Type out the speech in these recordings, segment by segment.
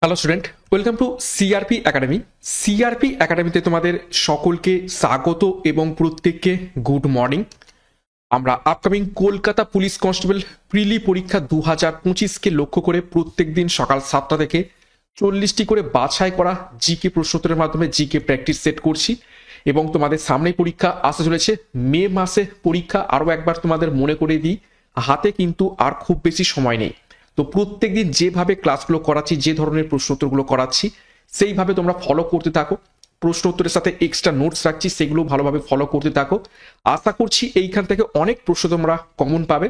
Hello student, welcome to CRP academy. CRP একাডেমিতে তোমাদের সকলকে স্বাগত এবং প্রত্যেককে গুড মর্নিং। আমরা upcoming Kolkata police constable prelim পরীক্ষা 2025কে লক্ষ্য করে প্রত্যেক দিন সকাল 7টা থেকে 40টি করে বাছাই করা জিকে প্রশ্নোত্তরের মাধ্যমে জিকে প্র্যাকটিস সেট করছি এবং তোমাদের সামনে পরীক্ষা আসতে চলেছে মে মাসে পরীক্ষা। আরও একবার তোমাদের মনে করে দিই, হাতে কিন্তু আর খুব বেশি সময় নেই। তো প্রত্যেকদিন যেভাবে ক্লাসগুলো করাচ্ছি, যে ধরনের প্রশ্নোত্তরগুলো করাচ্ছি, সেইভাবে তোমরা ফলো করতে থাকো। প্রশ্ন উত্তরের সাথে এক্সট্রা নোটস রাখছি, সেগুলো ভালোভাবে ফলো করতে থাকো। আশা করছি এইখান থেকে অনেক প্রশ্ন তোমরা কমন পাবে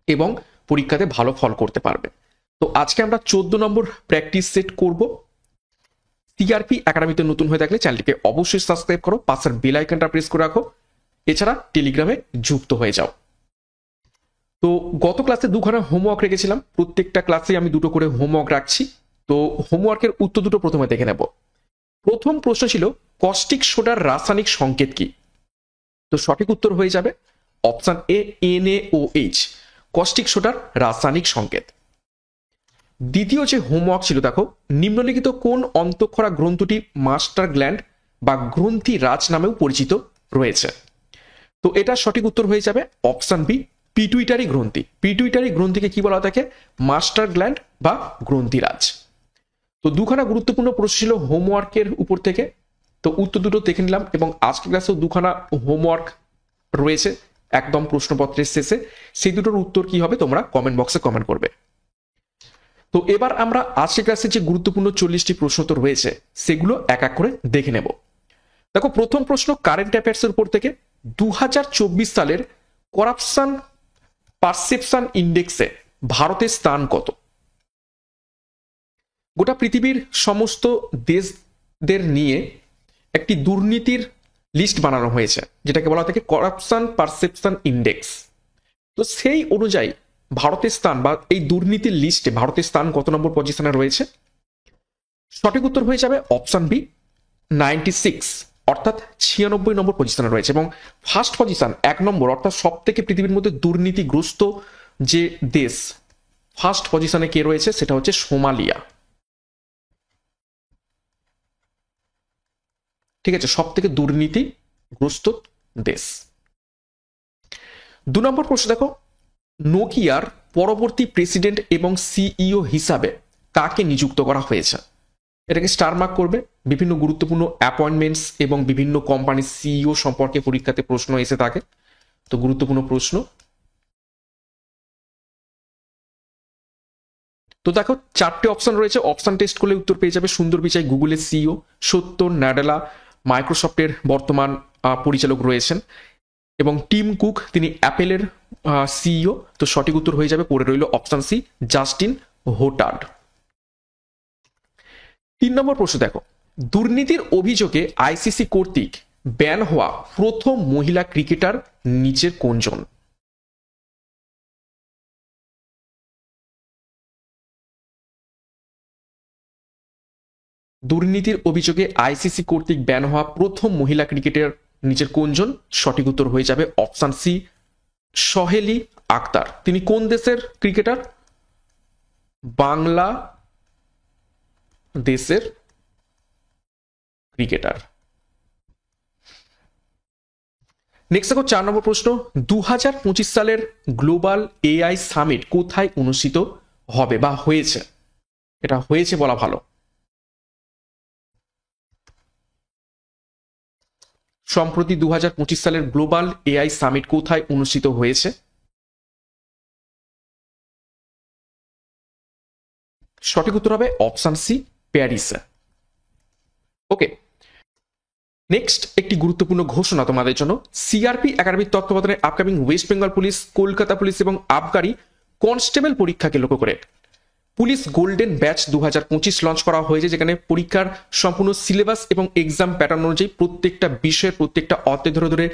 এবং পরীক্ষাতে ভালো ফল করতে পারবে। তো আজকে আমরা 14 নম্বর প্র্যাকটিস সেট করব। সিআরপি একাডেমিতে নতুন হয়ে থাকলে চ্যানেলটিকে অবশ্যই সাবস্ক্রাইব করো, পাশের বেল আইকনটা প্রেস করে রাখো। এছাড়া টেলিগ্রামে যুক্ত হয়ে যাও। তো গত ক্লাসে দুখানা হোমওয়ার্ক রেখেছিলাম, প্রত্যেকটা ক্লাসে আমি দুটো করে হোমওয়ার্ক রাখছি। তো হোমওয়ার্কের উত্তর দুটো প্রথমে দেখে নেব। প্রথম প্রশ্ন ছিল কস্টিক সোডার রাসায়নিক সংকেত কি? তো সঠিক উত্তর হয়ে যাবে অপশন এ NaOH, কস্টিক সোডার রাসায়নিক সংকেত। দ্বিতীয় যে হোমওয়ার্ক ছিল, দেখো নিম্নলিখিত কোন অন্তঃক্ষরা গ্রন্থটি মাস্টার গ্ল্যান্ড বা গ্রন্থি রাজ নামেও পরিচিত রয়েছে? তো এটা সঠিক উত্তর হয়ে যাবে অপশন বি, পিটুইটারি গ্রন্থি। পিটুইটারি গ্রন্থিকে কি বলা থাকে? মাস্টার গ্ল্যান্ড বা গ্রন্থিরাজ। তো দুখানা গুরুত্বপূর্ণ প্রশ্ন ছিল হোমওয়ার্কের উপর থেকে, তো উত্তর দুটো দেখে নিলাম এবং আজকের ক্লাসেও দুখানা হোমওয়ার্ক রয়েছে একদম প্রশ্নপত্রের শেষে। সেই দুটোর উত্তর কি হবে তোমরা কমেন্ট বক্সে কমেন্ট করবে। তো এবার আমরা আজকের ক্লাসে যে গুরুত্বপূর্ণ 40টি প্রশ্ন তো রয়েছে সেগুলো এক এক করে দেখে নেব। দেখো প্রথম প্রশ্ন কারেন্ট অ্যাফেয়ার্সের উপর থেকে, 2024 সালের করাপশন পারসেপশন ইন্ডেক্সে ভারতের স্থান কত? গোটা পৃথিবীর সমস্ত দেশদের নিয়ে একটি দুর্নীতির লিস্ট বানানো হয়েছে, যেটাকে বলা থাকে করাপশন পারসেপশন ইন্ডেক্স। তো সেই অনুযায়ী ভারতের স্থান বা এই দুর্নীতির লিস্টে ভারতের স্থান কত নম্বর পজিশনে রয়েছে? সঠিক উত্তর হয়ে যাবে অপশন বি, 96, অর্থাৎ 96 নম্বর পজিশনে রয়েছে। এবং ফার্স্ট পজিশন 1 নম্বর, অর্থাৎ সব থেকে পৃথিবীর মধ্যে দুর্নীতিগ্রস্ত যে দেশ, ফার্স্ট পজিশনে কে রয়েছে? সেটা হচ্ছে সোমালিয়া। ঠিক আছে, সব থেকে দুর্নীতিগ্রস্ত দেশ। 2 নম্বর প্রশ্ন দেখো, নোকিয়ার পরবর্তী প্রেসিডেন্ট এবং সিইও হিসাবে কাকে নিযুক্ত করা হয়েছে? এটাকে স্টার মার্ক করবে। বিভিন্ন গুরুত্বপূর্ণ অ্যাপয়েন্টমেন্টস এবং বিভিন্ন কোম্পানির সিইও সম্পর্কে পরীক্ষাতে প্রশ্ন এসে থাকে, তো গুরুত্বপূর্ণ প্রশ্ন। তো দেখো 4টে অপশন রয়েছে, অপশন টেস্ট করলে উত্তর পেয়ে যাবে। সুন্দর পিচাই গুগলের সিইও, সত্য নাডেলা মাইক্রোসফটের বর্তমান পরিচালক রয়েছেন, এবং টিম কুক তিনি অ্যাপেলের সিইও। তো সঠিক উত্তর হয়ে যাবে, পড়ে রইল অপশন সি, জাস্টিন হোটার্ড। 3 নম্বর প্রশ্ন দেখো, দুর্নীতির অভিযোগে আইসিসি কর্তৃক ব্যান হওয়া প্রথম মহিলা ক্রিকেটার নিচের কোনজন? দুর্নীতির অভিযোগে আইসিসি কর্তৃক ব্যান হওয়া প্রথম মহিলা ক্রিকেটার নিচের কোনজন? সঠিক উত্তর হয়ে যাবে অপশন সি, সহেলি আক্তার। তিনি কোন দেশের ক্রিকেটার? বাংলাদেশের ক্রিকেটার। নেক্সট দেখো 4 নম্বর প্রশ্ন, 2025 সালের গ্লোবাল এআই সামিট কোথায় অনুষ্ঠিত হবে বা হয়েছে? এটা হয়েছে বলা ভালো। সম্প্রতি 2025 সালের গ্লোবাল এআই সামিট কোথায় অনুষ্ঠিত হয়েছে? সঠিক উত্তর হবে অপশন সি, প্যারিসে। ওকে, নেক্সট একটি গুরুত্বপূর্ণ ঘোষণা তোমাদের জন্য। সিআরপি একাডেমির তত্ত্বাবধানে upcoming West Bengal police, Kolkata police এবং আবগারি কনস্টেবল পরীক্ষাকে লক্ষ্য করে পুলিশ গোল্ডেন ব্যাচ 2025 লঞ্চ করা হয়েছে, যেখানে পরীক্ষার সম্পূর্ণ সিলেবাস এবং এক্সাম প্যাটার্ন অনুযায়ী প্রত্যেকটা বিষয়ের প্রত্যেকটা অধ্যায় ধরে ধরে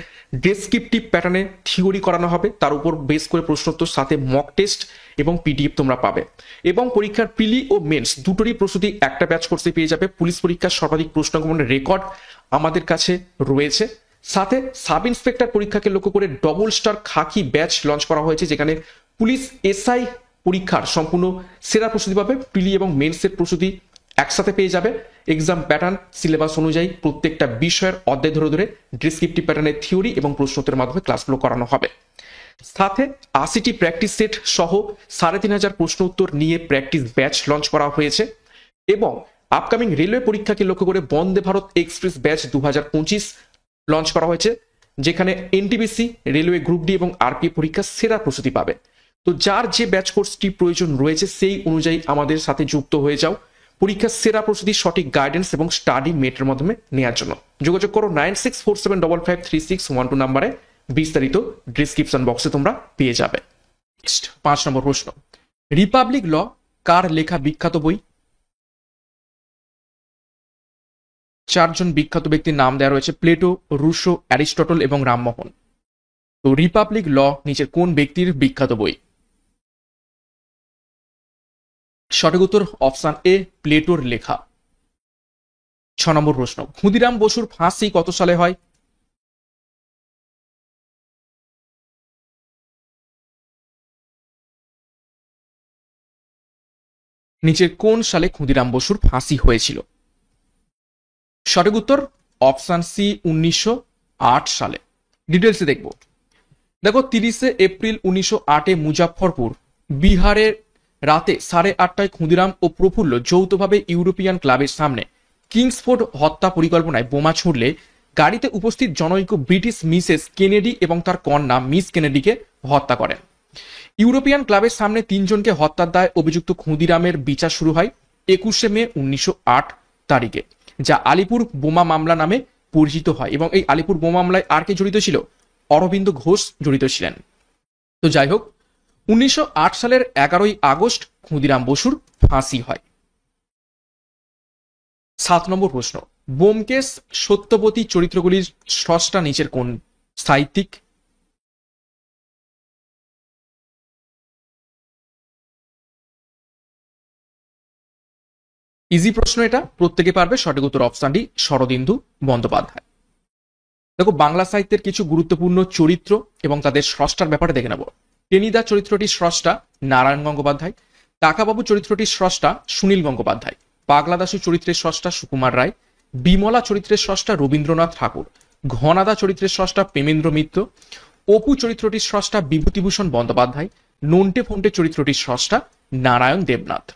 ডেসক্রিপটিভ প্যাটার্নে থিওরি করানো হবে, তার উপর বেস করে প্রশ্নোত্তর সাথে মক টেস্ট এবং পিডিএফ তোমরা পাবে। এবং পরীক্ষার প্রিলি ও মেন্স দুটোরই প্রস্তুতি একটা ব্যাচ কোর্সে পেয়ে যাবে। পুলিশ পরীক্ষার সর্বাধিক প্রশ্নগমনের রেকর্ড আমাদের কাছে রয়েছে। সাথে সাব ইন্সপেক্টর পরীক্ষাকে লক্ষ্য করে ডবল স্টার খাকি ব্যাচ লঞ্চ করা হয়েছে, যেখানে পুলিশ এসআই পরীক্ষার সম্পূর্ণ সেরা প্রস্তুতি পাবে। প্রিলি এবং মেন্সের প্রস্তুতি একসাথে পেয়ে যাবে। এক্সাম প্যাটার্ন সিলেবাস অনুযায়ী প্রত্যেকটা বিষয়ের অধ্যায় ধরে ধরে ডেসক্রিপটিভ প্যাটার্নের থিওরি এবং প্রশ্নোত্তরের মাধ্যমে ক্লাসগুলো করানো হবে। সাথে 80টি প্র্যাকটিস সেট সহ 3500 প্রশ্ন উত্তর নিয়ে প্র্যাকটিস ব্যাচ লঞ্চ করা হয়েছে। এবং আপকামিং রেলওয়ে পরীক্ষাকে লক্ষ্য করে Vande Bharat express batch 2025 launch করা হয়েছে, যেখানে এনটিপিসি, রেলওয়ে গ্রুপ ডি এবং আরপি পরীক্ষার সেরা প্রস্তুতি পাবে। তো যার যে ব্যাচ কোর্সটি প্রয়োজন রয়েছে সেই অনুযায়ী আমাদের সাথে যুক্ত হয়ে যাও পরীক্ষার সেরা প্রস্তুতি সঠিক গাইডেন্স এবং স্টাডি মেটের মাধ্যমে নেওয়ার জন্য। যোগাযোগ করো 9647555612 নাম্বারে। বিস্তারিত ডিসক্রিপশন বক্সে তোমরা পেয়ে যাবে। 5 নম্বর প্রশ্ন, রিপাবলিক ল কার লেখা বিখ্যাত বই? 4 জন বিখ্যাত ব্যক্তির নাম দেওয়া রয়েছে, প্লেটো, রুশো, অ্যারিস্টটল এবং রামমোহন। তো রিপাবলিক ল নিচের কোন ব্যক্তির বিখ্যাত বই? সঠিক উত্তর অপশন এ, প্লেটোর লেখা। 6 নম্বর প্রশ্ন, ক্ষুদিরাম বসুর ফাঁসি কত সালে হয়? নিচের কোন সালে ক্ষুদিরাম বসুর ফাঁসি হয়েছিল? সঠিক উত্তর অপশন সি, 1908 সালে। ডিটেলসে দেখো 30 এপ্রিল 1908 মুজাফফরপুর, বিহারের রাতে 8:30টায় ক্ষুদিরাম ও প্রফুল্ল যৌথভাবে ইউরোপিয়ান ক্লাবের সামনে কিংসফোর্ড হত্যা পরিকল্পনায় বোমা ছুড়লে গাড়িতে উপস্থিত জনৈক ব্রিটিশ মিসেস কেনেডি এবং তার কন্যা মিস কেনেডিকে হত্যা করেন। ইউরোপিয়ান ক্লাবের সামনে 3 জনকে হত্যার দায়ে অভিযুক্ত ক্ষুদিরামের বিচার শুরু হয় 21 মে 1908 তারিখে, যা আলিপুর বোমা মামলা নামে পরিচিত হয়। এবং এই আলিপুর বোমা মামলায় আর কে জড়িত ছিল? অরবিন্দ ঘোষ জড়িত ছিলেন। তো যাই হোক, 1908 সালের 11ই আগস্ট ক্ষুদিরাম বসুর ফাঁসি হয়। 7 নম্বর প্রশ্ন, ব্যোমকেশ সত্যবতী চরিত্রগুলির স্রষ্টা নিচের কোন সাহিত্যিক? ইজি প্রশ্ন, এটা প্রত্যেকে পারবে। সঠিক উত্তর অপশন ডি, শরদিন্দু বন্দ্যোপাধ্যায়। দেখো, বাংলা সাহিত্যের কিছু গুরুত্বপূর্ণ চরিত্র এবং তাদের স্রষ্টার ব্যাপারে দেখে নেব। টেনিদা চরিত্রটির স্রষ্টা নারায়ণ গঙ্গোপাধ্যায়, কাকাবাবু চরিত্রটির স্রষ্টা সুনীল গঙ্গোপাধ্যায়, পাগলা দাশু চরিত্রের স্রষ্টা সুকুমার রায়, বিমলা চরিত্রের স্রষ্টা রবীন্দ্রনাথ ঠাকুর, ঘনাদা চরিত্রের স্রষ্টা প্রেমেন্দ্র মিত্র, অপু চরিত্রটির স্রষ্টা বিভূতিভূষণ বন্দ্যোপাধ্যায়, নন্টে ফন্টে চরিত্রটির স্রষ্টা নারায়ণ দেবনাথ।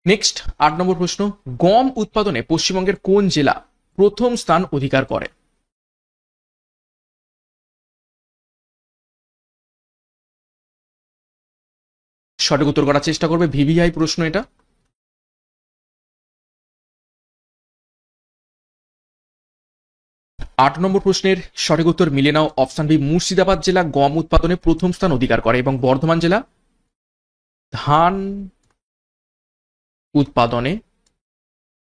নেক্সট 8 নম্বর প্রশ্ন, গম উৎপাদনে পশ্চিমবঙ্গের কোন জেলা প্রথম স্থান অধিকার করে? সঠিক উত্তর করার চেষ্টা করবে, ভিভিআই প্রশ্ন এটা। 8 নম্বর প্রশ্নের সঠিক উত্তর মিলে নাও অপশন বি, মুর্শিদাবাদ জেলা গম উৎপাদনে প্রথম স্থান অধিকার করে এবং বর্ধমান জেলা ধান উৎপাদনে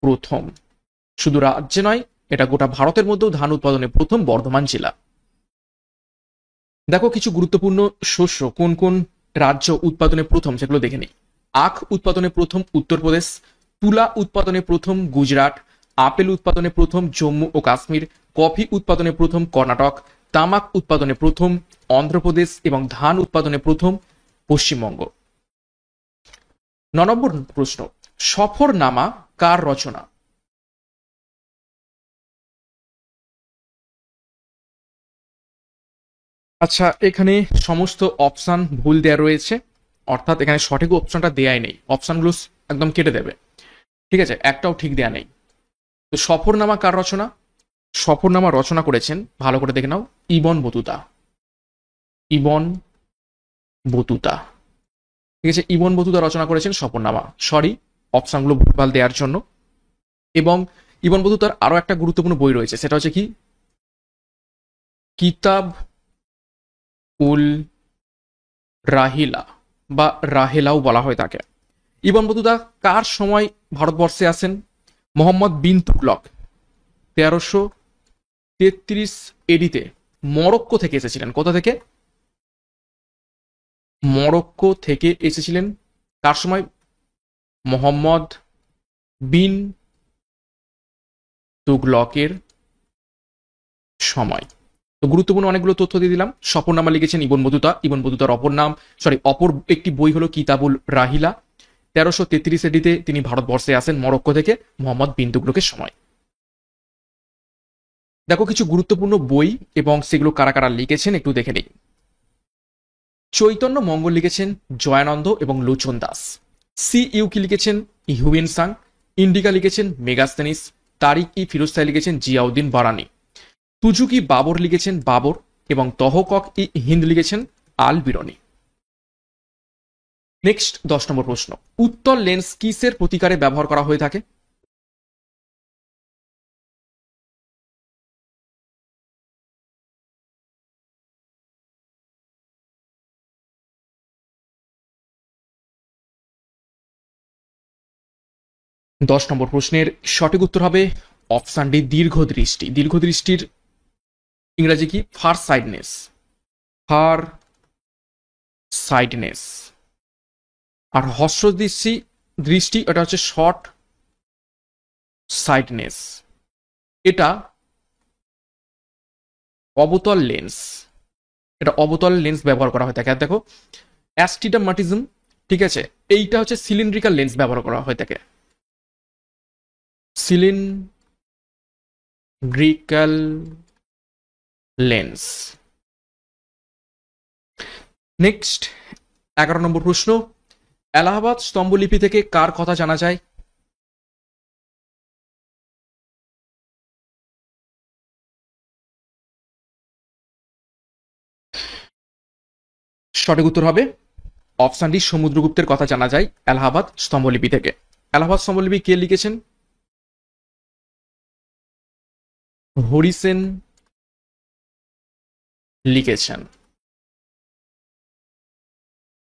প্রথম। শুধু রাজ্যে নয়, এটা গোটা ভারতের মধ্যেও ধান উৎপাদনে প্রথম বর্ধমান জেলা। দেখো, কিছু গুরুত্বপূর্ণ শস্য কোন কোন রাজ্য উৎপাদনে প্রথম সেগুলো দেখে নিই। আখ উৎপাদনে প্রথম উত্তরপ্রদেশ, তুলা উৎপাদনে প্রথম গুজরাট, আপেল উৎপাদনে প্রথম জম্মু ও কাশ্মীর, কফি উৎপাদনে প্রথম কর্ণাটক, তামাক উৎপাদনে প্রথম অন্ধ্রপ্রদেশ এবং ধান উৎপাদনে প্রথম পশ্চিমবঙ্গ। 9 নম্বর প্রশ্ন, সফরনামা কার রচনা? আচ্ছা, এখানে সমস্ত অপশন ভুল দেয়া রয়েছে, অর্থাৎ এখানে সঠিক অপশনটা দেয়াই নেই, অপশনগুলো একদম কেটে দেবে। ঠিক আছে, একটাও ঠিক দেয়া নেই। তো সফরনামা কার রচনা? সফরনামা রচনা করেছেন, ভালো করে দেখে নাও, ইবন বতুতা। ইবন বতুতা, ঠিক আছে, ইবন বতুতা রচনা করেছেন সফরনামা। সরি, অপশনগুলো ভুলভাল দেওয়ার জন্য। এবং ইবন বতুতার আরো একটা গুরুত্বপূর্ণ বই রয়েছে, সেটা হচ্ছে কি কিতাব উল রাহিলা বা রাহেলাও বলা হয় তাকে। ইবন বতুতা কার সময় ভারতবর্ষে আসেন? মোহাম্মদ বিন তুগলক 1333 এডিতে মরক্কো থেকে এসেছিলেন। কোথা থেকে? মরক্কো থেকে এসেছিলেন। কার সময়? মোহাম্মদ বিন তুগলকের সময়। তো গুরুত্বপূর্ণ অনেকগুলো তথ্য দিয়ে দিলাম। সফরনামা লিখেছেন ইবন বতুতা। ইবন বতুতার অপর একটি বই হলো কিতাবুল রাহিলা। 1333 এডিতে তিনি ভারতবর্ষে আসেন মরক্কো থেকে মোহাম্মদ বিন তুগলকের সময়। দেখো কিছু গুরুত্বপূর্ণ বই এবং সেগুলো কারা কারা লিখেছেন একটু দেখে নেই। চৈতন্য মঙ্গল লিখেছেন জয়ানন্দ এবং লোচন দাস। সি ইউকি লিখেছেন হিউয়েন সাং। ইন্ডিকা লিখেছেন মেগাস্তেনিস। তারিক ই ফিরোজশাহ লিখেছেন জিয়াউদ্দিন বারানি। তুজুকি বাবর লিখেছেন বাবর এবং তহকক ই হিন্দ লিখেছেন আল বিরনি। নেক্সট 10 নম্বর প্রশ্ন, উত্তল লেন্স কিসের প্রতিকারে ব্যবহার করা হয়ে থাকে? দশ নম্বর প্রশ্নের সঠিক উত্তর হবে অপশন ডি দীর্ঘ দৃষ্টি। দীর্ঘ দৃষ্টির ইংরেজি কি? ফার সাইডনেস। ফার সাইডনেস। আর হস্র দৃষ্টি দৃষ্টি এটা হচ্ছে শর্ট সাইডনেস। এটা অবতল লেন্স। এটা অবতল লেন্স ব্যবহার করা হয়ে থাকে। আর দেখো অ্যাস্টিডামাটিজম, ঠিক আছে, এইটা হচ্ছে সিলিন্ড্রিক্যাল লেন্স ব্যবহার করা হয়ে থাকে। Cylindrical lens. নেক্সট 11 নম্বর প্রশ্ন, এলাহাবাদ স্তম্ভলিপি থেকে কার কথা জানা যায়? সঠিক উত্তর হবে অপশন ডি সমুদ্রগুপ্তের কথা জানা যায় এলাহাবাদ স্তম্ভলিপি থেকে। এলাহাবাদ স্তম্ভলিপি কে লিখেছেন? হরিসেন লিখেছেন।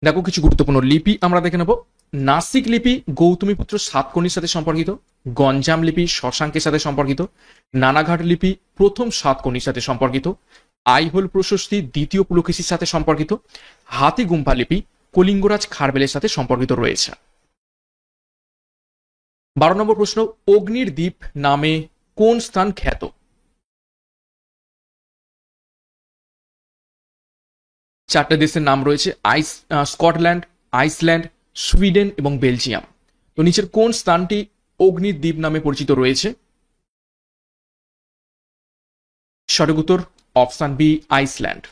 দেখো কিছু গুরুত্বপূর্ণ লিপি আমরা দেখে নেব। নাসিক লিপি গৌতমীপুত্র সাতকর্ণীর সাথে সম্পর্কিত। গঞ্জাম লিপি শশাঙ্কের সাথে সম্পর্কিত। নানাঘাট লিপি প্রথম সাতকর্ণীর সাথে সম্পর্কিত। আইহোল প্রশস্তি দ্বিতীয় পুলকেশীর সাথে সম্পর্কিত। হাতি গুম্ফা লিপি কলিঙ্গরাজ খারবেলের সাথে সম্পর্কিত রয়েছে। 12 নম্বর প্রশ্ন, অগ্নির দ্বীপ নামে কোন স্থান খ্যাত? চারটে দেশের নাম রয়েছে, স্কটল্যান্ড, আইসল্যান্ড, সুইডেন এবং বেলজিয়াম। তো নিচের কোন স্থানটি অগ্নির দ্বীপ নামে পরিচিত রয়েছে? সঠিক উত্তর অপশন বি আইসল্যান্ড।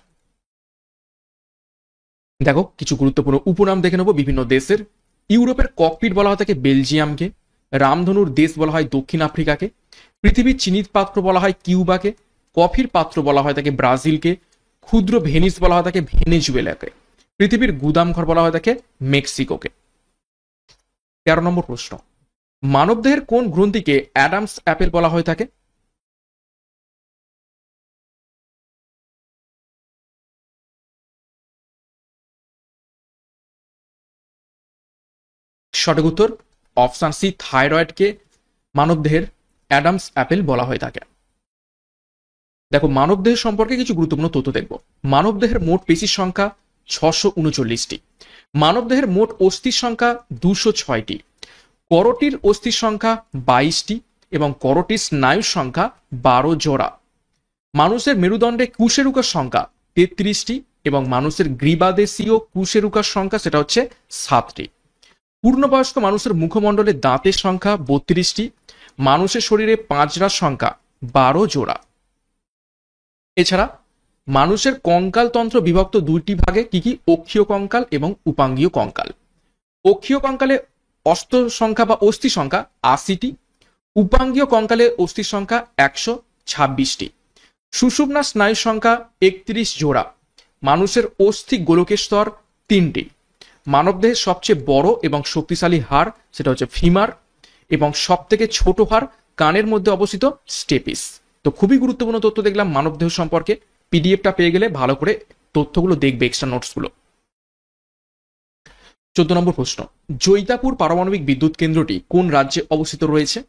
দেখো কিছু গুরুত্বপূর্ণ উপনাম দেখে নেব বিভিন্ন দেশের। ইউরোপের ককপিট বলা হয় থাকে বেলজিয়ামকে। রামধনুর দেশ বলা হয় দক্ষিণ আফ্রিকাকে। পৃথিবীর চিনির পাত্র বলা হয় কিউবাকে। কফির পাত্র বলা হয় থাকে ব্রাজিলকে। ক্ষুদ্র ভেনিস বলা হয় থাকে ভেনেজুয়েলাকে। পৃথিবীর গুদামঘর বলা হয় থাকে মেক্সিকোকে। 13 নম্বর প্রশ্ন, মানবদেহের কোন গ্রন্থিকে অ্যাডামস অ্যাপেল বলা হয়ে থাকে? সঠিক উত্তর অপশন সি থাইরয়েডকে মানবদেহের অ্যাডামস অ্যাপেল বলা হয়ে থাকে। দেখো মানবদেহের সম্পর্কে কিছু গুরুত্বপূর্ণ তথ্য দেখব। মানবদেহের মোট পেশির সংখ্যা 639টি। মানবদেহের মোট অস্থির সংখ্যা 206টি। করটির অস্থির সংখ্যা 22টি এবং করটির স্নায়ুর সংখ্যা 12 জোড়া। মানুষের মেরুদণ্ডে কুশেরুকার সংখ্যা 33টি এবং মানুষের গ্রীবাদেশীয় কুশেরুকার সংখ্যা সেটা হচ্ছে 7টি। পূর্ণবয়স্ক মানুষের মুখমণ্ডলে দাঁতের সংখ্যা 32টি। মানুষের শরীরে পাঁজরার সংখ্যা 12 জোড়া। এছাড়া মানুষের কঙ্কাল তন্ত্র বিভক্ত দুইটি ভাগে, কি কি? অক্ষীয় কঙ্কাল এবং উপাঙ্গীয় কঙ্কাল। অক্ষীয় কঙ্কালে অস্ত সংখ্যা বা অস্থি সংখ্যা 80টি। উপাঙ্গীয় কঙ্কালে অস্থির সংখ্যা 126টি। সুষুম্না স্নায়ুর সংখ্যা 31 জোড়া। মানুষের অস্থি গোলকের স্তর 3টি। মানবদেহের সবচেয়ে বড় এবং শক্তিশালী হাড় সেটা হচ্ছে ফিমার এবং সব থেকে ছোট হাড় কানের মধ্যে অবস্থিত স্টেপিস। তো খুবই গুরুত্বপূর্ণ তথ্য দেখলাম মানবদেহ সম্পর্কে। পিডিএফটা পেয়ে গেলে ভালো করে তথ্যগুলো দেখবে, এক্সট্রা নোটসগুলো। 14 নম্বর প্রশ্ন, জৈতাপুর পারমাণবিক বিদ্যুৎ কেন্দ্রটি কোন রাজ্যে অবস্থিত রয়েছে?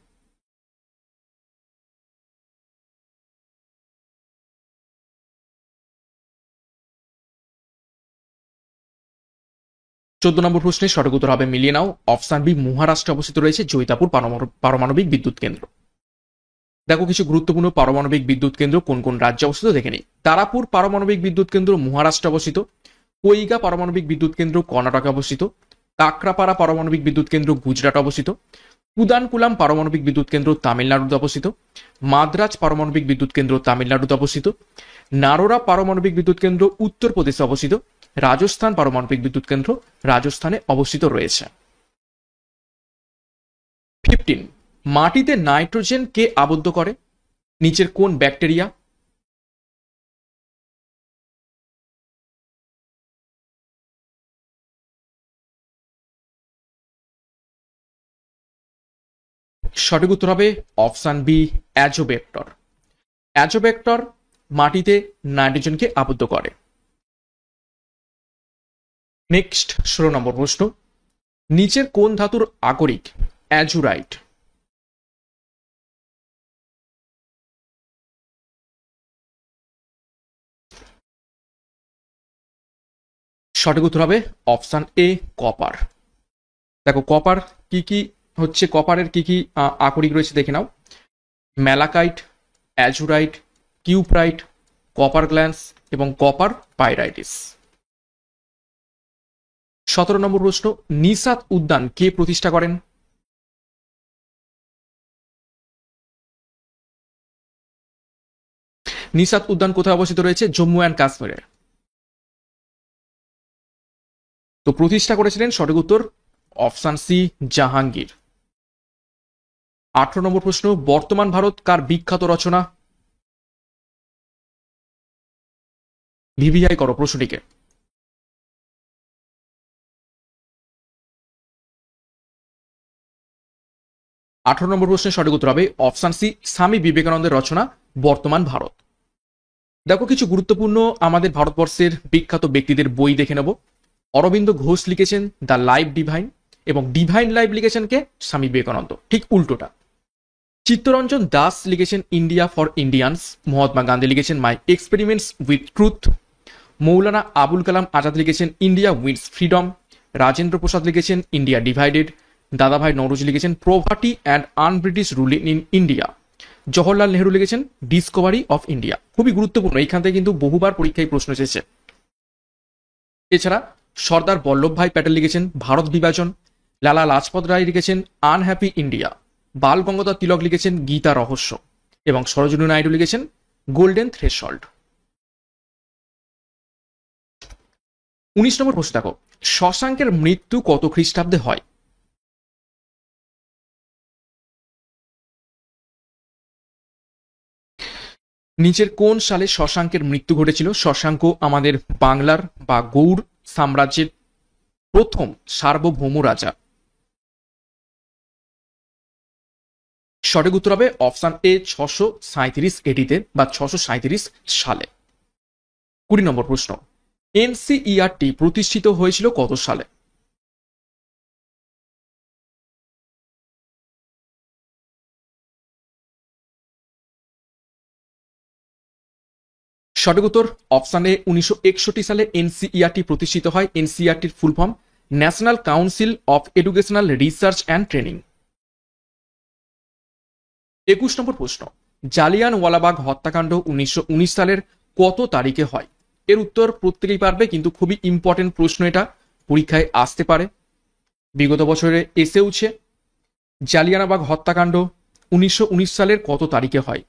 14 নম্বর প্রশ্নের সঠিক উত্তর হবে, মিলিয়ে নাও, অপশন বি মহারাষ্ট্রে অবস্থিত রয়েছে জৈতাপুর পারমাণবিক বিদ্যুৎ কেন্দ্র। দেখো কিছু গুরুত্বপূর্ণ পারমাণবিক বিদ্যুৎ কেন্দ্র কোন কোন রাজ্যে অবস্থিত দেখে নিই। তারাপুর পারমাণবিক বিদ্যুৎ কেন্দ্র মহারাষ্ট্রে অবস্থিত। কৈগা পারমাণবিক বিদ্যুৎ কেন্দ্র কর্ণাটকে অবস্থিত। কাকরাপাড়া পারমাণবিক বিদ্যুৎ কেন্দ্র গুজরাট অবস্থিত। কুদানকুলাম পারমাণবিক বিদ্যুৎ কেন্দ্র তামিলনাড়ুতে অবস্থিত। মাদ্রাজ পারমাণবিক বিদ্যুৎ কেন্দ্র তামিলনাড়ুতে অবস্থিত। নারোরা পারমাণবিক বিদ্যুৎ কেন্দ্র উত্তরপ্রদেশে অবস্থিত। রাজস্থান পারমাণবিক বিদ্যুৎ কেন্দ্র রাজস্থানে অবস্থিত রয়েছে। 15, মাটিতে নাইট্রোজেন কে আবদ্ধ করে? নিচের কোন ব্যাকটেরিয়া? সঠিক উত্তর হবে অপশন বি, অ্যাজোবেক্টর। অ্যাজোবেক্টর মাটিতে নাইট্রোজেনকে আবদ্ধ করে। নেক্সট 16 নম্বর প্রশ্ন, নিচের কোন ধাতুর আকরিক অ্যাজুরাইট? সঠিক উত্তর হবে অপশন এ, কপার। দেখো কপার কি কি হচ্ছে, কপারের কি কি আকরিক রয়েছে দেখে নাও। ম্যালাকাইট, অ্যাজুরাইট, কিউপ্রাইট, কপার গ্ল্যান্স এবং কপার পাইরাইটিস। 17 নম্বর প্রশ্ন, নিশাত উদ্যান কে প্রতিষ্ঠা করেন? নিশাত উদ্যান কোথায় অবস্থিত রয়েছে? জম্মু অ্যান্ড কাশ্মীরে। তো প্রতিষ্ঠা করেছিলেন সঠিক উত্তর অপশন সি, জাহাঙ্গীর। 18 নম্বর প্রশ্ন, বর্তমান ভারত কার বিখ্যাত রচনা? ভিভিআই করো প্রশ্নটিকে। 18 নম্বর প্রশ্নের সঠিক উত্তর হবে অপশন সি, স্বামী বিবেকানন্দের রচনা বর্তমান ভারত। দেখো কিছু গুরুত্বপূর্ণ আমাদের ভারতবর্ষের বিখ্যাত ব্যক্তিদের বই দেখে নেব। অরবিন্দ ঘোষ লিখেছেন দ্য লাইফ ডিভাইন, এবং ডিভাইন লাইফ লিখেছেন কে? স্বামী বিবেকানন্দ, ঠিক উল্টোটা। চিত্তরঞ্জন দাস লিখেছেন India for Indians. Mahatma Gandhi লিখেছেন মাই experiments with truth. Maulana Abul Kalam Azad লিখেছেন India wins freedom. Rajendra Prasad লিখেছেন ইন্ডিয়া ডিভাইডেড। দাদাভাই নওরোজি লিখেছেন poverty and An British rule in India. Jawaharlal Nehru লিখেছেন ডিসকভারি অফ ইন্ডিয়া। খুবই গুরুত্বপূর্ণ, এইখান থেকে কিন্তু বহুবার পরীক্ষায় প্রশ্ন এসেছে। এছাড়া সর্দার বল্লভভাই প্যাটেল লিখেছেন ভারত বিভাজন। লালা লাজপত রায় লিখেছেন আনহ্যাপি ইন্ডিয়া। বাল গঙ্গাধর তিলক লিখেছেন গীতা রহস্য, এবং সরোজিনী নাইডু লিখেছেন গোল্ডেন থ্রেশহোল্ড। 19 নম্বর প্রশ্ন দেখো, শশাঙ্কের মৃত্যু কত খ্রিস্টাব্দে হয়? নিচের কোন সালে শশাঙ্কের মৃত্যু ঘটেছিল? শশাঙ্ক আমাদের বাংলার বা গৌড় সাম্রাজ্যের প্রথম সার্বভৌম রাজা। সঠিক উত্তর হবে অপশন এ, 637 এডিতে বা 637 সালে। 20 নম্বর প্রশ্ন, এনসিইআরটি প্রতিষ্ঠিত হয়েছিল কত সালে? সঠিক উত্তর অপশন এ, 1961 সালে এনসিইআরটি প্রতিষ্ঠিত হয়। এনসিইআরটির full form National Council of Educational Research and Training. 21 নম্বর প্রশ্ন, জালিয়ানওয়ালাবাগ হত্যাকাণ্ড 1919 সালের কত তারিখে হয়? এর উত্তর প্রত্যেকেই পারবে, কিন্তু খুবই ইম্পর্টেন্ট প্রশ্ন, এটা পরীক্ষায় আসতে পারে, বিগত বছরে এসেওছে। জালিয়ানওয়ালাবাগ হত্যাকাণ্ড 1919 সালের কত তারিখে হয়?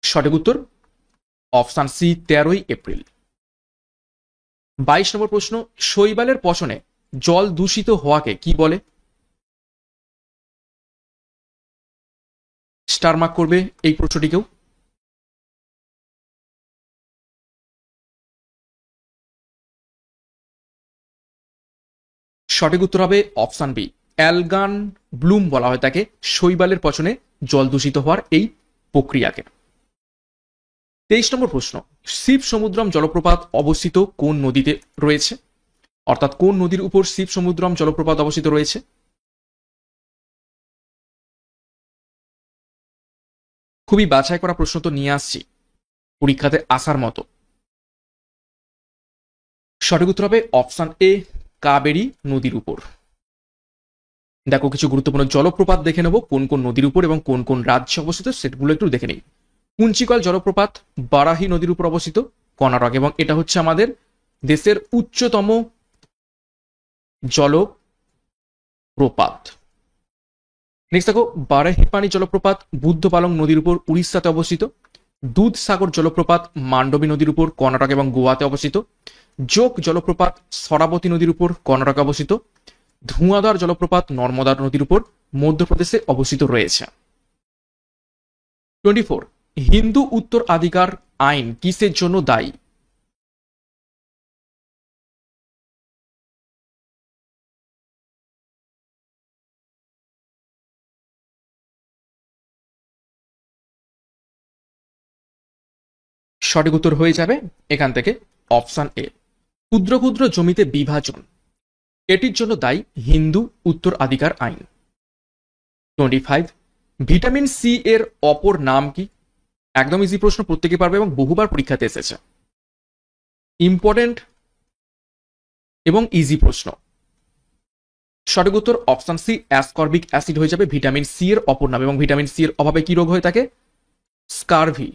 সঠিক উত্তর অপশন সি, 13ই এপ্রিল। 22 নম্বর প্রশ্ন, শৈবালের পচনে জল দূষিত হওয়াকে কি বলে? স্টার মার্ক করবে এই প্রশ্নটিকেও। সঠিক উত্তর হবে অপশন বি, অ্যালগান ব্লুম বলা হয় তাকে, শৈবালের পচনে জল দূষিত হওয়ার এই প্রক্রিয়াকে। 23 নম্বর প্রশ্ন, শিব সমুদ্রম জলপ্রপাত অবস্থিত কোন নদীতে রয়েছে? অর্থাৎ কোন নদীর উপর শিব সমুদ্রম জলপ্রপাত অবস্থিত রয়েছে? খুবই বাছাই করা প্রশ্ন তো নিয়ে আসছি পরীক্ষাতে আসার মতো। সঠিক উত্তর হবে অপশন এ, কাবেরী নদীর উপর। দেখো কিছু গুরুত্বপূর্ণ জলপ্রপাত দেখে নেবো কোন কোন নদীর উপর এবং কোন কোন রাজ্যে অবস্থিত সেগুলো একটু দেখে নিই। কুঞ্চিকল জলপ্রপাত বারাহি নদীর উপর অবস্থিত, কর্ণাটক, এবং এটা হচ্ছে আমাদের দেশের উচ্চতম জলপ্রপাত। নেক্সট দেখো বারাহিপানি জলপ্রপাত বুদ্ধপালং নদীর উপর উড়িষ্যাতে অবস্থিত। দুধসাগর জলপ্রপাত মান্ডবী নদীর উপর কর্ণাটক এবং গোয়াতে অবস্থিত। যোগ জলপ্রপাত সরাবতী নদীর উপর কর্ণাটকে অবস্থিত। ধুঁয়াধার জলপ্রপাত নর্মদা নদীর উপর মধ্যপ্রদেশে অবস্থিত রয়েছে। 24 হিন্দু উত্তরাধিকার আইন কিসের জন্য দায়ী? সঠিক উত্তর হয়ে যাবে এখান থেকে অপশন এ, ক্ষুদ্র ক্ষুদ্র জমিতে বিভাজন, এটির জন্য দায়ী হিন্দু উত্তরাধিকার আইন। 25 ভিটামিন সি এর অপর নাম কি? একদম ইজি প্রশ্ন, প্রত্যেকে পারবে এবং বহুবার পরীক্ষাতে এসেছে, ইম্পর্টেন্ট এবং ইজি প্রশ্ন। সঠিক উত্তর অপশন সি অ্যাসকর্বিক অ্যাসিড হয়ে যাবে ভিটামিন সি এর অপর নাম, এবং ভিটামিন সি এর অভাবে কি রোগ হয়ে থাকে? স্কারভি।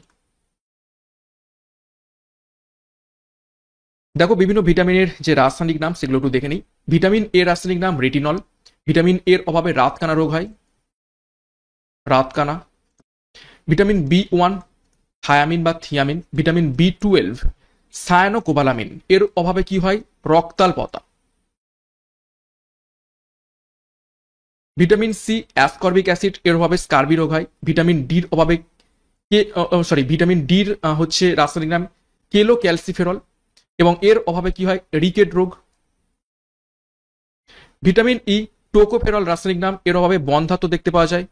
দেখো বিভিন্ন ভিটামিনের যে রাসায়নিক নাম সেগুলো একটু দেখে নিই। ভিটামিন এ রাসায়নিক নাম রেটিনল। ভিটামিন এর অভাবে রাতকানা রোগ হয়, রাতকানা। ভিটামিন বি 1 থায়ামিন বা থিয়ামিন। ভিটামিন বি 12 সায়ানোকোবালামিন, এর অভাবে কি হয়? রক্তাল্পতা। ভিটামিন সি অ্যাসকর্বিক অ্যাসিড, এর অভাবে স্কারবি রোগ হয়। ভিটামিন ডির অভাবে ভিটামিন ডির হচ্ছে রাসায়নিক নাম কেলো ক্যালসিফেরল, এবং এর অভাবে কি হয়? রিকেট রোগ। ভিটামিন ই টোকোফেরল রাসায়নিক নাম, এর অভাবে বন্ধ্যাত্ব দেখতে পাওয়া যায়।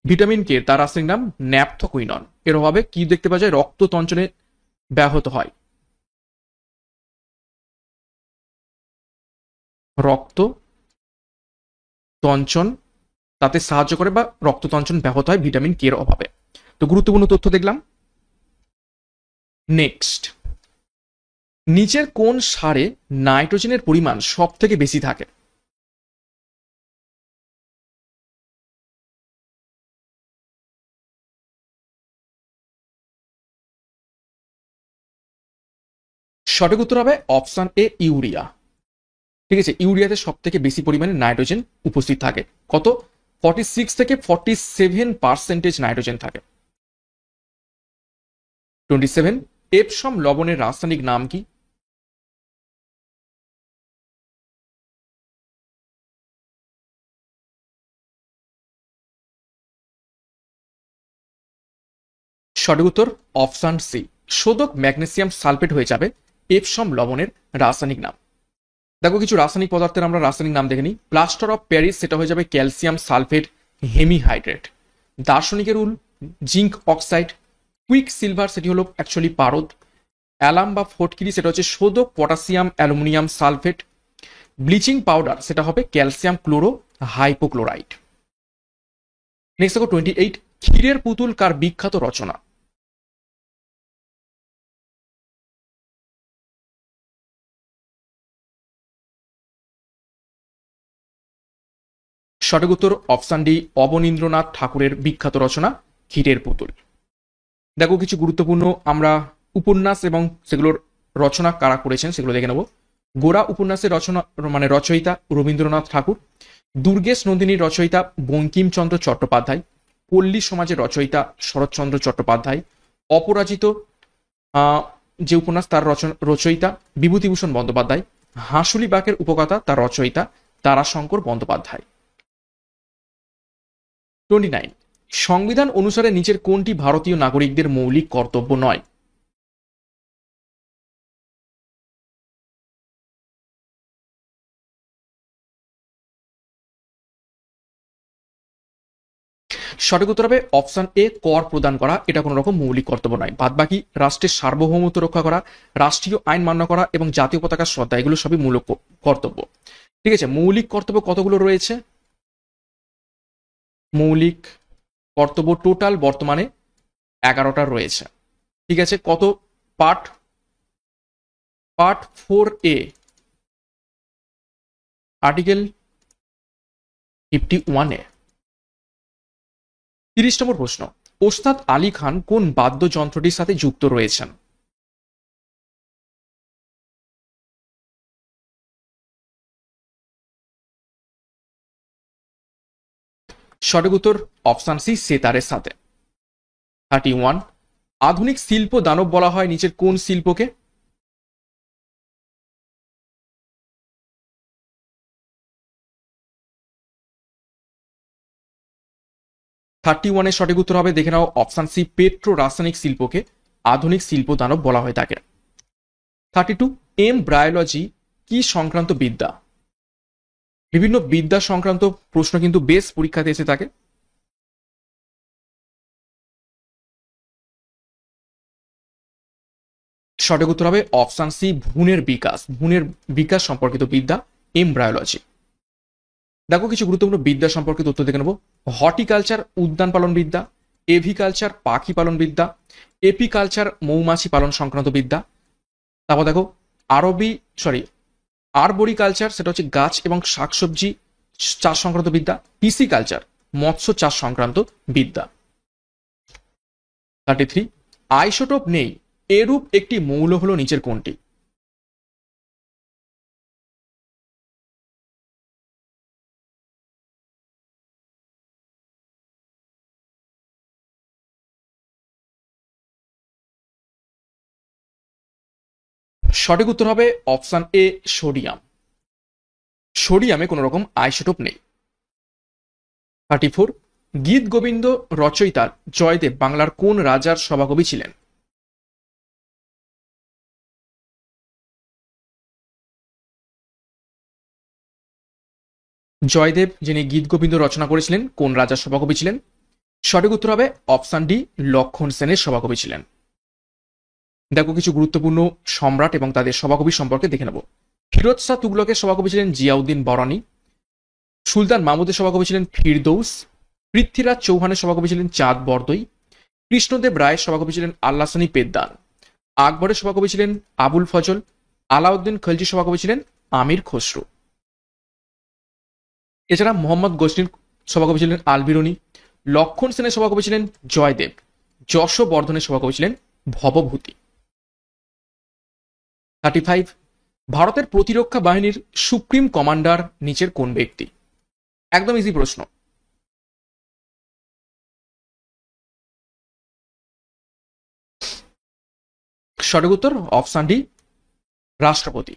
ভিটামিন কে তার রাসায়নিক নাম ন্যাপথোকুইনন, এর অভাবে কি দেখতে পাওয়া যায়? রক্ত তঞ্চনে ব্যাহত হয়, রক্ত তঞ্চন তাতে সাহায্য করে বা রক্ত তঞ্চন ব্যাহত হয় ভিটামিন কে এর অভাবে। তো গুরুত্বপূর্ণ তথ্য দেখলাম। নেক্সট, নিচের কোন সারে নাইট্রোজেনের পরিমাণ সব থেকে বেশি থাকে? সঠিক উত্তর হবে অপশন এ ইউরিয়া। ঠিক আছে, ইউরিয়াতে সব থেকে বেশি পরিমাণে নাইট্রোজেন উপস্থিত থাকে। কত? 46 থেকে 47% নাইট্রোজেন থাকে। 27 এপসম লবণের রাসায়নিক নাম কি? সঠিক উত্তর অপশন সি শোধক ম্যাগনেসিয়াম সালফেট হয়ে যাবে এপসম লবণের রাসায়নিক নাম। দেখো কিছু রাসায়নিক পদার্থের আমরা রাসায়নিক নাম দেখে নিই। প্লাস্টার অফ প্যারিস, সেটা হয়ে যাবে ক্যালসিয়াম সালফেট হেমিহাইড্রেট। দার্শনিকের wool zinc oxide. Quicksilver, সেটি হলো অ্যাকচুয়ালি পারদ। অ্যালাম বা ফটকিরি, সেটা হচ্ছে শোধক potassium aluminium sulphate. Bleaching powder, সেটা হবে ক্যালসিয়াম ক্লোরো হাইপোক্লোরাইড। নেক্সট দেখো 28 ক্ষীরের পুতুল কার বিখ্যাত রচনা? সঠিক উত্তর অপশন ডি অবনীন্দ্রনাথ ঠাকুরের বিখ্যাত রচনা ক্ষীরের পুতুল। দেখো কিছু গুরুত্বপূর্ণ আমরা উপন্যাস এবং সেগুলোর রচনা কারা করেছেন সেগুলো দেখে নেব। গোরা উপন্যাসের রচনা মানে রচয়িতা রবীন্দ্রনাথ ঠাকুর। দুর্গেশ নন্দিনীর রচয়িতা বঙ্কিমচন্দ্র চট্টোপাধ্যায়। পল্লী সমাজের রচয়িতা শরৎচন্দ্র চট্টোপাধ্যায়। অপরাজিত যে উপন্যাস তার রচয়িতা বিভূতিভূষণ বন্দ্যোপাধ্যায়। হাঁসুলি বাকের উপকথা তার রচয়িতা তারাশঙ্কর বন্দ্যোপাধ্যায়। 29 সংবিধান অনুসারে নিচের কোনটি ভারতীয় নাগরিকদের মৌলিক কর্তব্য নয়? সঠিক উত্তর হবে অপশন এ কর প্রদান করা, এটা কোনো রকম মৌলিক কর্তব্য নয়। বাদ বাকি রাষ্ট্রের সার্বভৌমত্ব রক্ষা করা, রাষ্ট্রীয় আইন মান্য করা এবং জাতীয় পতাকা শ্রদ্ধা, এগুলো সবই মূলক কর্তব্য। ঠিক আছে, মৌলিক কর্তব্য কতগুলো রয়েছে? মৌলিক কর্তব্য টোটাল বর্তমানে 11টা রয়েছে। ঠিক আছে, কত পার্ট? পার্ট 4A, আর্টিকেল 51-এ। 30 নম্বর প্রশ্ন, ওস্তাদ আলী খান কোন বাদ্যযন্ত্রটির সাথে যুক্ত রয়েছেন? সঠিক উত্তর অপশন সি, সেতারের সাথে। 31, আধুনিক শিল্প দানব বলা হয় নিচের কোন শিল্পকে? থার্টি ওয়ানের সঠিক উত্তর হবে, দেখে নাও, অপশন সি, পেট্রো রাসায়নিক শিল্পকে আধুনিক শিল্প দানব বলা হয় তাকে। 32, এমব্রায়োলজি কি সংক্রান্ত বিদ্যা? বিভিন্ন বিদ্যা সংক্রান্ত প্রশ্ন কিন্তু বেশ পরীক্ষাতে এসে থাকে। সঠিক উত্তর হবে অপশন সি, ভ্রূণের বিকাশ, ভ্রূণের বিকাশ সম্পর্কিত বিদ্যা এমব্রায়োলজি। দেখো কিছু গুরুত্বপূর্ণ বিদ্যা সম্পর্কিত তথ্য দেখে নেব। হর্টিকালচার উদ্যান পালন বিদ্যা, এভিকালচার পাখি পালন বিদ্যা, এপিকালচার মৌমাছি পালন সংক্রান্ত বিদ্যা। তারপর দেখো আরবরিকালচার, সেটা হচ্ছে গাছ এবং শাকসবজি চাষ সংক্রান্ত বিদ্যা। পিসিকালচার মৎস্য চাষ সংক্রান্ত বিদ্যা। 33, আইসোটোপ নেই এরূপ একটি মৌল হলো নিচের কোনটি? সঠিক উত্তর হবে অপশন এ, সোডিয়াম। সোডিয়ামে কোনো রকম আইসোটোপ নেই। 34, গীত গোবিন্দ রচয়িতার জয়দেব বাংলার কোন রাজার সভাকবি ছিলেন? জয়দেব যিনি গীত গোবিন্দ রচনা করেছিলেন কোন রাজার সভাকবি ছিলেন? সঠিক উত্তর হবে অপশন ডি, লক্ষণ সেনের সভাকবি ছিলেন। দেখো কিছু গুরুত্বপূর্ণ সম্রাট এবং তাদের সভাকবি সম্পর্কে দেখে নেব। ফিরোজ শাহ তুগলকের সভাকবি ছিলেন জিয়াউদ্দিন বরানি। সুলতান মাহমুদের সভাকবি ছিলেন ফিরদৌস। পৃথ্বীরাজ চৌহানের সভাকবি ছিলেন চাঁদ বরদই। কৃষ্ণদেব রায়ের সভাকবি ছিলেন আল্লাসানি পেদ্দান। আকবরের সভাকবি ছিলেন আবুল ফজল। আলাউদ্দিন খলজির সভাকবি ছিলেন আমির খসরু। এছাড়া মোহাম্মদ গজনির সভাকবি ছিলেন আলবিরুনি। লক্ষণ সেনের সভাকবি ছিলেন জয়দেব। যশবর্ধনের সভাকবি ছিলেন ভবভূতি। 35, ভারতের প্রতিরক্ষা বাহিনীর সুপ্রিম কমান্ডার নিচের কোন ব্যক্তি? একদম ইজি প্রশ্ন। সঠিক উত্তর অপশন ডি, রাষ্ট্রপতি।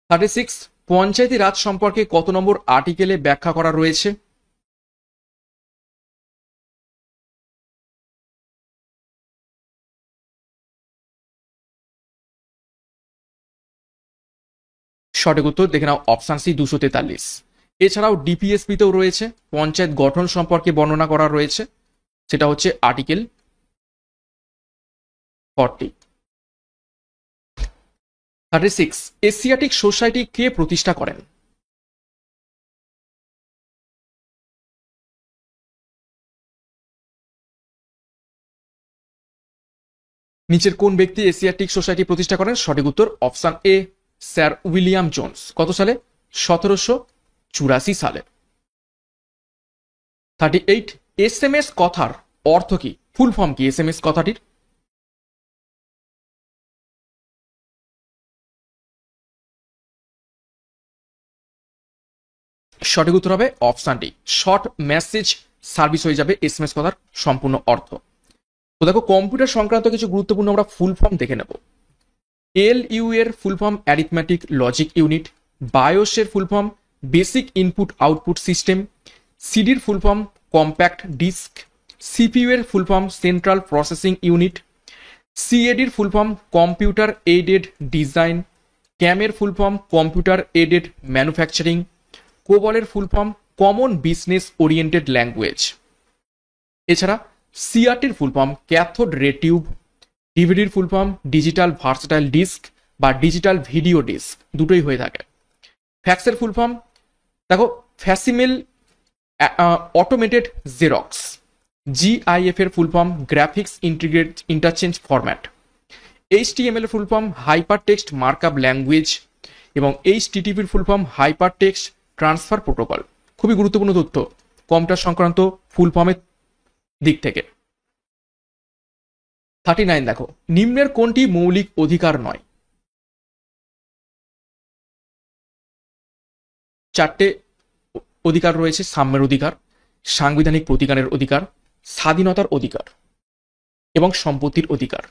36, পঞ্চায়েতি রাজ সম্পর্কে কত নম্বর আর্টিকেলে ব্যাখ্যা করা রয়েছে? সঠিক উত্তর দেখে নাও অপশন সি, 243। এছাড়াও ডিপিএসপি তেও রয়েছে পঞ্চায়েত গঠন সম্পর্কে বর্ণনা করা রয়েছে, সেটা হচ্ছে আর্টিকেল 40। 36, এশিয়াটিক সোসাইটি কে প্রতিষ্ঠা করেন? নিচের কোন ব্যক্তি এশিয়াটিক সোসাইটি প্রতিষ্ঠা করেন? সঠিক উত্তর option A, sir William Jones. কত সালে? 1784 সালে। 38, এসএমএস কথার অর্থ কি? ফুল ফর্ম কি এসএমএস কথাটির? সঠিক উত্তর হবে option D, short message service হয়ে যাবে এসএমএস কথার সম্পূর্ণ অর্থ। তো দেখো কম্পিউটার সংক্রান্ত কিছু গুরুত্বপূর্ণ আমরা ফুল ফর্ম দেখে নেব। এলইউ এর full form arithmetic logic unit. BIOS এর full form basic input output system. সিডির full form compact disc. CPU এর full form central processing unit. সিএডির full form computer aided design. ক্যামের full form computer aided manufacturing. কোবলের full form common business oriented language. এছাড়া সিআরটির full form cathode ray tube. ডিভিডির full form digital versatile disc বা digital video disc, দুটোই হয়ে থাকে। ফ্যাক্সের ফুল ফর্ম দেখো ফ্যাসিমেল অটোমেটেড জেরক্স। জিআইএফ এর full form graphics integrate interchange format. HTML এর full form hypertext markup language এবং এইচটিটিপির full form hypertext transfer protocol. খুবই গুরুত্বপূর্ণ তথ্য কম্পিউটার সংক্রান্ত ফুল ফর্মের দিক থেকে। 39 দেখো, নিম্নের কোনটি মৌলিক অধিকার নয়? চারটে অধিকার রয়েছে, সাম্যের অধিকার, সাংবিধানিক প্রতিকারের অধিকার, স্বাধীনতার অধিকার এবং সম্পত্তির অধিকার।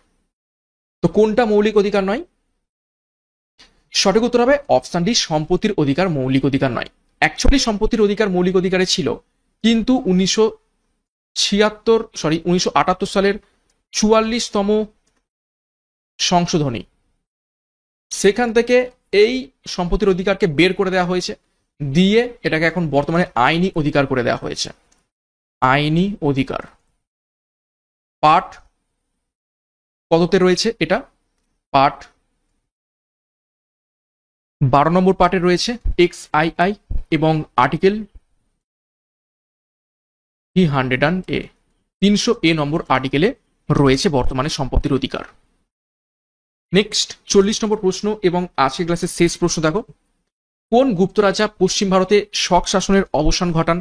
তো কোনটা মৌলিক অধিকার নয়? সঠিক উত্তর হবে অপশন ডি, সম্পত্তির অধিকার মৌলিক অধিকার নয়। অ্যাকচুয়ালি সম্পত্তির অধিকার মৌলিক অধিকারে ছিল, কিন্তু 1978 সালের 44তম সংশোধনী, সেখান থেকে এই সম্পত্তির অধিকারকে বের করে দেওয়া হয়েছে, দিয়ে এটাকে এখন বর্তমানে আইনি অধিকার করে দেওয়া হয়েছে। আইনি অধিকার পার্ট কততে রয়েছে? এটা পার্ট 12 নম্বর পার্টে রয়েছে XII এবং আর্টিকেল 300A নম্বর আর্টিকেলে রয়েছে বর্তমানে সম্পত্তির অধিকার। নেক্সট 40 নম্বর প্রশ্ন এবং আজকের ক্লাসের শেষ প্রশ্ন দেখো, কোন গুপ্ত রাজা পশ্চিম ভারতে শক শাসনের অবসান ঘটান?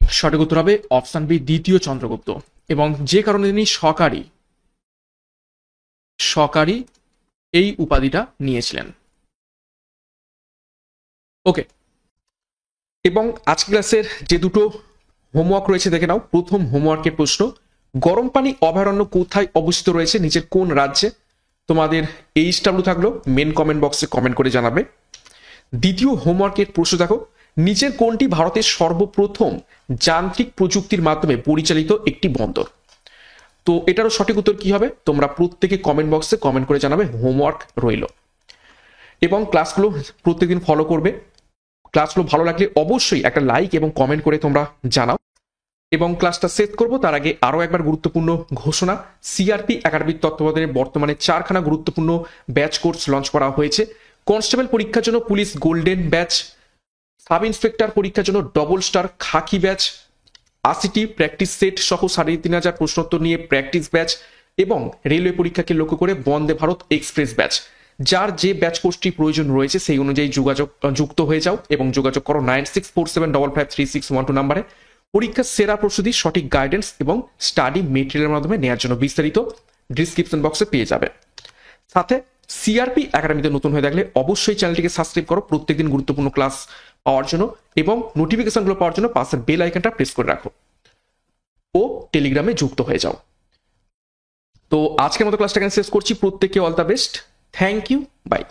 সঠিক উত্তর হবে অপশন বি, দ্বিতীয় চন্দ্রগুপ্ত, এবং যে কারণে তিনি সকারি এই উপাধিটা নিয়েছিলেন। ওকে, এবং আজকের ক্লাসের যে দুটো হোমওয়ার্ক রয়েছে দেখে নাও। প্রথম হোমওয়ার্কের প্রশ্ন, গরম পানি অভয়ারণ্য কোথায় অবস্থিত রয়েছে, নিচের কোন রাজ্যে? তোমাদের HW থাকলো, মেন কমেন্ট বক্সে কমেন্ট করে জানাবে। দ্বিতীয় হোমওয়ার্কের প্রশ্ন দেখো, নিচের কোনটি ভারতের সর্বপ্রথম যান্ত্রিক প্রযুক্তির মাধ্যমে পরিচালিত একটি বন্দর? তো এটারও সঠিক উত্তর কি হবে তোমরা প্রত্যেকে কমেন্ট বক্সে কমেন্ট করে জানাবে, হোমওয়ার্ক রইল। এবং ক্লাসগুলো প্রত্যেকদিন ফলো করবে। ক্লাসগুলো ভালো লাগলে অবশ্যই একটা লাইক এবং কমেন্ট করে তোমরা জানাও। এবং ক্লাসটা শেষ করব তার আগে আরও একবার গুরুত্বপূর্ণ ঘোষণা, সিআরপি একাডেমির তত্ত্বাবধানে বর্তমানে 4খানা গুরুত্বপূর্ণ ব্যাচ কোর্স লঞ্চ করা হয়েছে। কনস্টেবল পরীক্ষার জন্য police golden batch, sub inspector পরীক্ষার জন্য ডবল স্টার খাকি ব্যাচ, 80টি প্র্যাকটিস সেট সহ 3500 প্রশ্নোত্তর নিয়ে প্র্যাকটিস ব্যাচ, এবং রেলওয়ে পরীক্ষাকে লক্ষ্য করে বন্দে ভারত এক্সপ্রেস ব্যাচ। যার যে ব্যাচ কোর্সটি প্রয়োজন রয়েছে সেই অনুযায়ী যুক্ত হয়ে যাও এবং যোগাযোগ করো 9647553612 নম্বরে। পরীক্ষার সেরা প্রস্তুতি, সঠিক গাইডেন্স এবং স্টাডি মেটেরিয়ালের মাধ্যমে নেওয়ার জন্য বিস্তারিত ডিসক্রিপশন বক্সে পেয়ে যাবে। সাথে সিআরপি একাডেমিতে নতুন হয়ে থাকলে অবশ্যই চ্যানেলটিকে সাবস্ক্রাইব করো প্রত্যেকদিন গুরুত্বপূর্ণ ক্লাস পাওয়ার জন্য, এবং নোটিফিকেশনগুলো পাওয়ার জন্য পাশের বেল আইকনটা প্রেস করে রাখো ও টেলিগ্রামে যুক্ত হয়ে যাও। তো আজকের মতো ক্লাসটা এখানে শেষ করছি। প্রত্যেককে all the best, thank you, by.